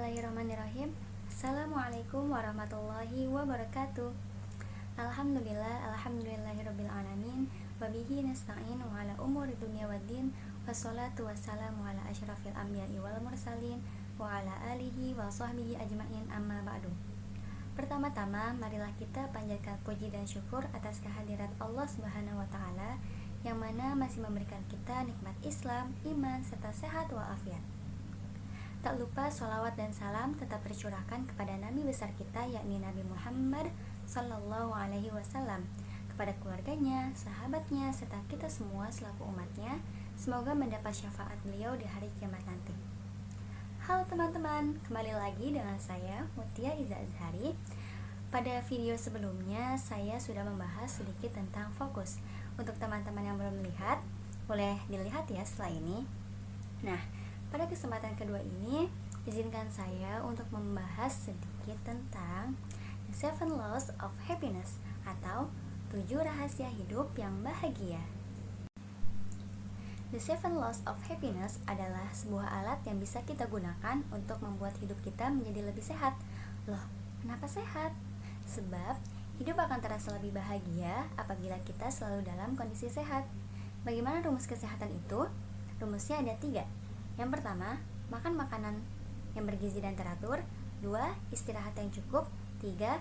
Bismillahirrahmanirrahim. Assalamualaikum warahmatullahi wabarakatuh. Alhamdulillahirrabbilalamin. Wabihi nasta'in wa ala umuri dunya waddin. Wassalatu wassalamu ala asyrafil anbiya'i wal mursalin wa ala alihi wa sahbihi ajma'in, amma ba'du. Pertama-tama, marilah kita panjatkan puji dan syukur atas kehadirat Allah Subhanahu wa taala yang mana masih memberikan kita nikmat Islam, iman, serta sehat walafiat. Tak lupa sholawat dan salam tetap tercurahkan kepada Nabi besar kita, yakni Nabi Muhammad Sallallahu Alaihi Wasallam, kepada keluarganya, sahabatnya, serta kita semua selaku umatnya. Semoga mendapat syafaat beliau di hari kiamat nanti. Halo teman-teman, kembali lagi dengan saya Mutia Iza Azhari. Pada video sebelumnya saya sudah membahas sedikit tentang fokus. Untuk teman-teman yang belum melihat, boleh dilihat ya setelah ini. Nah, pada kesempatan kedua ini, izinkan saya untuk membahas sedikit tentang The 7 Laws of Happiness atau 7 rahasia hidup yang bahagia. The 7 Laws of Happiness adalah sebuah alat yang bisa kita gunakan untuk membuat hidup kita menjadi lebih sehat. Loh, kenapa sehat? Sebab hidup akan terasa lebih bahagia apabila kita selalu dalam kondisi sehat. Bagaimana rumus kesehatan itu? Rumusnya ada 3. Yang pertama, makan makanan yang bergizi dan teratur. 2. Istirahat yang cukup. 3.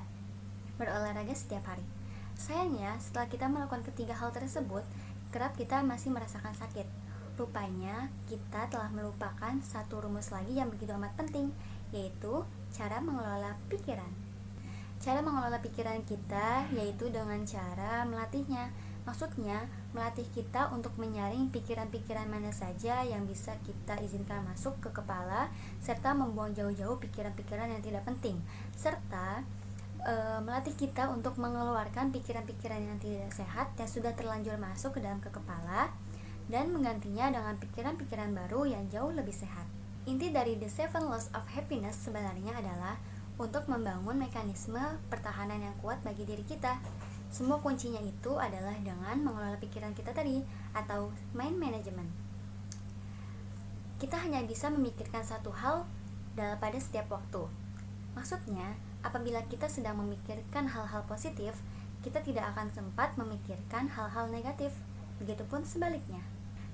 Berolahraga setiap hari. Sayangnya, setelah kita melakukan ketiga hal tersebut, kerap kita masih merasakan sakit. Rupanya, kita telah melupakan satu rumus lagi yang begitu amat penting, yaitu cara mengelola pikiran. Cara mengelola pikiran kita yaitu dengan cara melatihnya. Maksudnya, melatih kita untuk menyaring pikiran-pikiran mana saja yang bisa kita izinkan masuk ke kepala, serta membuang jauh-jauh pikiran-pikiran yang tidak penting, serta melatih kita untuk mengeluarkan pikiran-pikiran yang tidak sehat yang sudah terlanjur masuk ke dalam kepala, dan menggantinya dengan pikiran-pikiran baru yang jauh lebih sehat. Inti dari The 7 Laws of Happiness sebenarnya adalah untuk membangun mekanisme pertahanan yang kuat bagi diri kita. Semua kuncinya itu adalah dengan mengelola pikiran kita tadi, atau mind management. Kita hanya bisa memikirkan satu hal pada setiap waktu. Maksudnya, apabila kita sedang memikirkan hal-hal positif, kita tidak akan sempat memikirkan hal-hal negatif. Begitupun sebaliknya.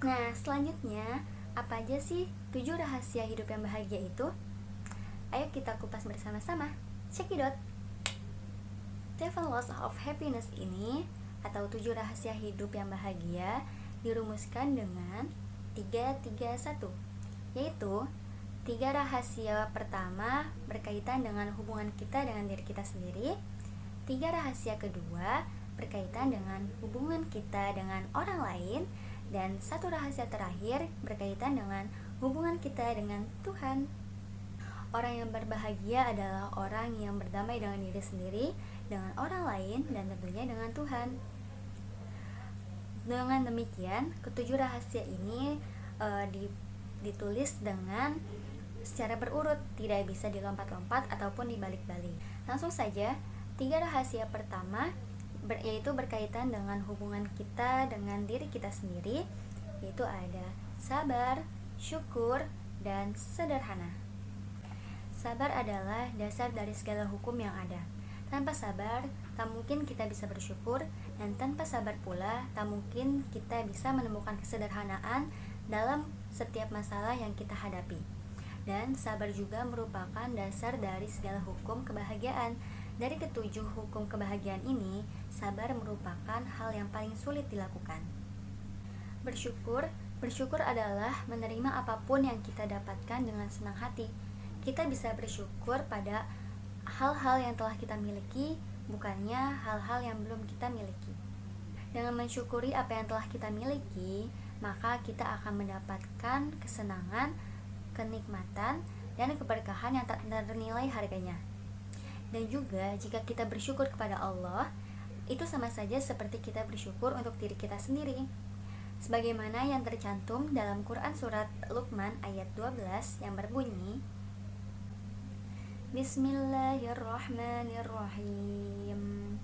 Nah, selanjutnya, apa aja sih 7 rahasia hidup yang bahagia itu? Ayo kita kupas bersama-sama. Cekidot. 7 Laws of Happiness ini, atau 7 rahasia hidup yang bahagia, dirumuskan dengan 3-3-1, yaitu 3 rahasia pertama berkaitan dengan hubungan kita dengan diri kita sendiri, 3 rahasia kedua berkaitan dengan hubungan kita dengan orang lain, dan 1 rahasia terakhir berkaitan dengan hubungan kita dengan Tuhan. Orang yang berbahagia adalah orang yang berdamai dengan diri sendiri, dengan orang lain, dan tentunya dengan Tuhan. Dengan demikian, ketujuh rahasia ini ditulis dengan secara berurut, tidak bisa dilompat-lompat ataupun dibalik-balik. Langsung saja, 3 rahasia pertama yaitu berkaitan dengan hubungan kita dengan diri kita sendiri, yaitu ada sabar, syukur, dan sederhana. Sabar adalah dasar dari segala hukum yang ada. Tanpa sabar, tak mungkin kita bisa bersyukur, dan tanpa sabar pula, tak mungkin kita bisa menemukan kesederhanaan dalam setiap masalah yang kita hadapi. Dan sabar juga merupakan dasar dari segala hukum kebahagiaan. Dari ketujuh hukum kebahagiaan ini, sabar merupakan hal yang paling sulit dilakukan. Bersyukur adalah menerima apapun yang kita dapatkan dengan senang hati. Kita bisa bersyukur pada hal-hal yang telah kita miliki, bukannya hal-hal yang belum kita miliki. Dengan mensyukuri apa yang telah kita miliki, maka kita akan mendapatkan kesenangan, kenikmatan, dan keberkahan yang tak ternilai harganya. Dan juga jika kita bersyukur kepada Allah, itu sama saja seperti kita bersyukur untuk diri kita sendiri. Sebagaimana yang tercantum dalam Quran surat Luqman ayat 12 yang berbunyi, Bismillahirrahmanirrahim.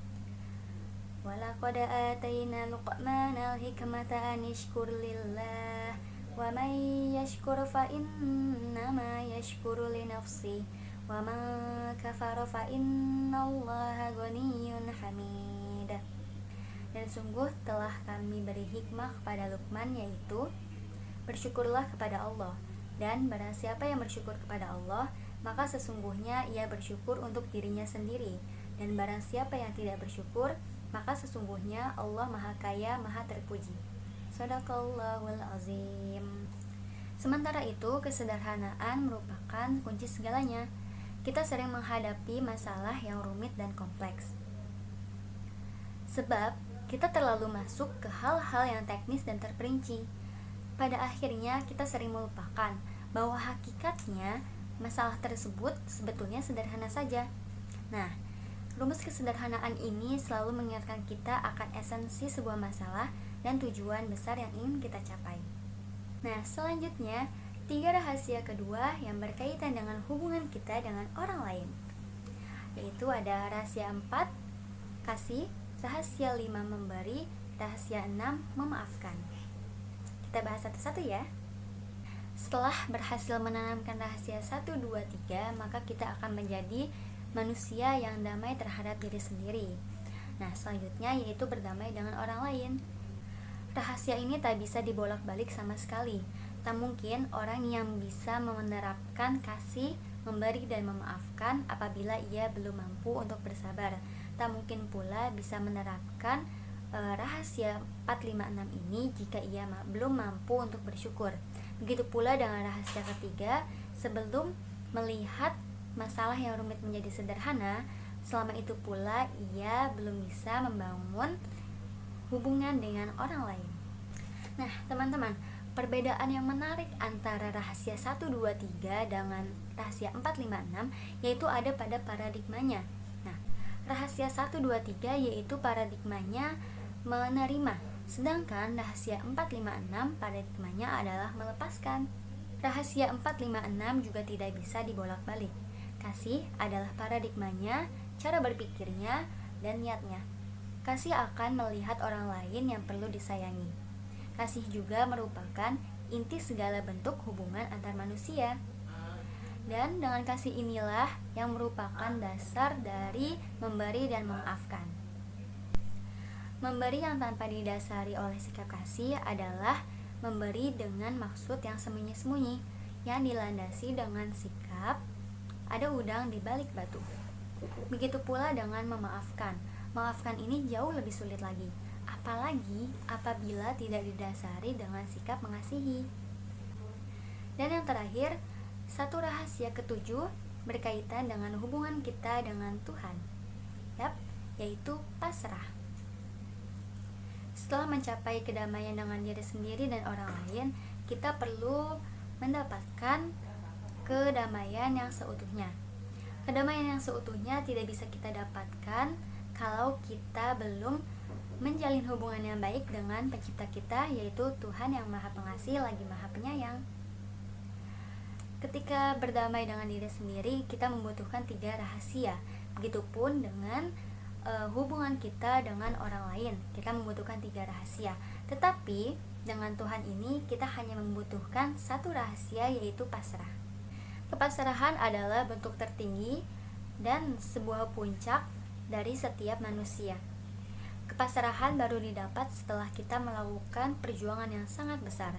Walaqad atayna Luqmanal hikmata an ishkur lillah Wa man yashkur fa innama yashkuru li nafsihi wa man kafara fa innallaha ghaniyyun hamid. Dan sungguh telah kami beri hikmah kepada Luqman, yaitu bersyukurlah kepada Allah, dan barang siapa yang bersyukur kepada Allah, maka sesungguhnya ia bersyukur untuk dirinya sendiri, dan barang siapa yang tidak bersyukur, maka sesungguhnya Allah Maha Kaya, Maha Terpuji. Shadaqallahul azim. Sementara itu, kesederhanaan merupakan kunci segalanya. Kita sering menghadapi masalah yang rumit dan kompleks, sebab kita terlalu masuk ke hal-hal yang teknis dan terperinci. Pada akhirnya, kita sering melupakan bahwa hakikatnya masalah tersebut sebetulnya sederhana saja. Nah, rumus kesederhanaan ini selalu mengingatkan kita akan esensi sebuah masalah dan tujuan besar yang ingin kita capai. Nah, selanjutnya, 3 rahasia kedua yang berkaitan dengan hubungan kita dengan orang lain, yaitu ada rahasia 4, kasih, rahasia 5, memberi, rahasia 6, memaafkan. Kita bahas satu-satu ya. Setelah berhasil menanamkan rahasia 1, 2, 3, maka kita akan menjadi manusia yang damai terhadap diri sendiri. Nah, selanjutnya yaitu berdamai dengan orang lain. Rahasia ini tak bisa dibolak-balik sama sekali. Tak mungkin orang yang bisa menerapkan kasih, memberi, dan memaafkan apabila ia belum mampu untuk bersabar. Tak mungkin pula bisa menerapkan rahasia 4, 5, 6 ini jika ia belum mampu untuk bersyukur. Begitu pula dengan rahasia ketiga, sebelum melihat masalah yang rumit menjadi sederhana, selama itu pula ia belum bisa membangun hubungan dengan orang lain. Nah, teman-teman, perbedaan yang menarik antara rahasia 1, 2, 3 dengan rahasia 4, 5, 6 yaitu ada pada paradigmanya. Nah, rahasia 1, 2, 3 yaitu paradigmanya menerima, sedangkan rahasia 4, 5, 6 paradigmanya adalah melepaskan. Rahasia 4, 5, 6 juga tidak bisa dibolak-balik. Kasih adalah paradigmanya, cara berpikirnya, dan niatnya. Kasih akan melihat orang lain yang perlu disayangi. Kasih juga merupakan inti segala bentuk hubungan antar manusia. Dan dengan kasih inilah yang merupakan dasar dari memberi dan memaafkan. Memberi yang tanpa didasari oleh sikap kasih adalah memberi dengan maksud yang sembunyi-sembunyi, yang dilandasi dengan sikap ada udang di balik batu. Begitu pula dengan memaafkan. Maafkan ini jauh lebih sulit lagi, apalagi apabila tidak didasari dengan sikap mengasihi. Dan yang terakhir, satu rahasia ketujuh berkaitan dengan hubungan kita dengan Tuhan, yaitu pasrah. Setelah mencapai kedamaian dengan diri sendiri dan orang lain, kita perlu mendapatkan kedamaian yang seutuhnya. Kedamaian yang seutuhnya tidak bisa kita dapatkan kalau kita belum menjalin hubungan yang baik dengan pencipta kita, yaitu Tuhan yang Maha Pengasih lagi Maha Penyayang. Ketika berdamai dengan diri sendiri, kita membutuhkan 3 rahasia. Begitupun dengan hubungan kita dengan orang lain, kita membutuhkan 3 rahasia. Tetapi dengan Tuhan ini kita hanya membutuhkan 1 rahasia, yaitu pasrah. Kepasrahan adalah bentuk tertinggi dan sebuah puncak dari setiap manusia. Kepasrahan baru didapat setelah kita melakukan perjuangan yang sangat besar,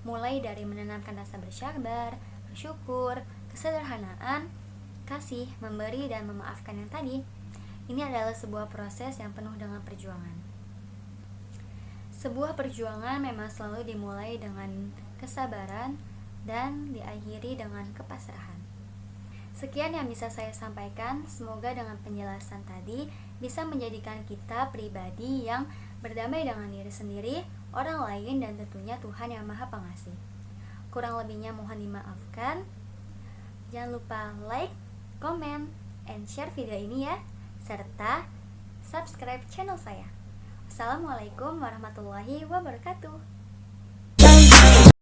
mulai dari menanamkan rasa bersabar, bersyukur, kesederhanaan, kasih, memberi, dan memaafkan yang tadi. Ini adalah sebuah proses yang penuh dengan perjuangan. Sebuah perjuangan memang selalu dimulai dengan kesabaran dan diakhiri dengan kepasrahan. Sekian yang bisa saya sampaikan, semoga dengan penjelasan tadi bisa menjadikan kita pribadi yang berdamai dengan diri sendiri, orang lain, dan tentunya Tuhan yang Maha Pengasih. Kurang lebihnya mohon dimaafkan. Jangan lupa like, comment, and share video ini ya, serta subscribe channel saya. Wassalamualaikum warahmatullahi wabarakatuh.